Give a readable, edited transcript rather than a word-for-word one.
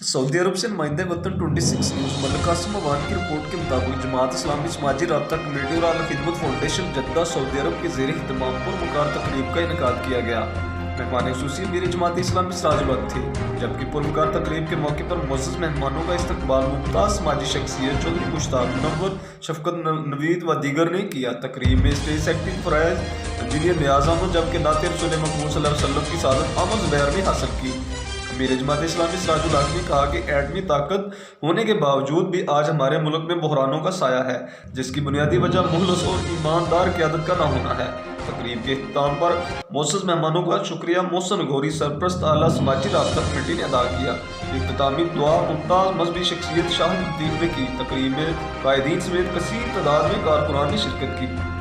Saudi अरब से नुमाइंदे वतन 26 न्यूज़ मलिक कासिम अवान की रिपोर्ट के मुताबिक जमात इस्लामी समाजी राबता कमेटी और आला खिदमत फाउंडेशन जद्दा सऊदी अरब के ज़ेर एहतमाम पुरवकार तकरीब का इनेकाद किया गया। मेहमान खुसूसी अमीर जमात इस्लामी सिराजुल हक थे, जबकि पुरवकार तकरीब के मौके पर मुअज़्ज़ज़ मेहमानों का इस्तकबाल मुमताज़ समाजी शख्सियत चौधरी मुश्ताक मुनव्वर, शफकत नवीद व दीगर ने किया। तकरीब में स्टेज सेक्रेटरी फराइज इंजीनियर नियाज अहमद जबकि नाते रसूल मकबूल सल्लल्लाहु अलैहि वसल्लम की सादत अहमद ज़ुबैर ने हासिल की। अमीर जमात इस्लामी सिराजुल हक ने कहा कि एटमी ताकत होने के बावजूद भी आज हमारे मुल्क में बहरानों का साया है, जिसकी बुनियादी वजह मुखलस और ईमानदार क़यादत का न होना है। तकरीब के इख्तिताम पर मुअज़्ज़ज़ मेहमानों का शुक्रिया मोहसिन गौरी सरप्रस्त आला समाजी राबता कमेटी ने अदा किया। इख्तितामी दुआ मुमताज़ मजहबी शख्सियत शाहिद लतीफ़ ने की। तकरीब में कायदीन समेत कसीर तादाद में कारकुनान ने शिरकत की।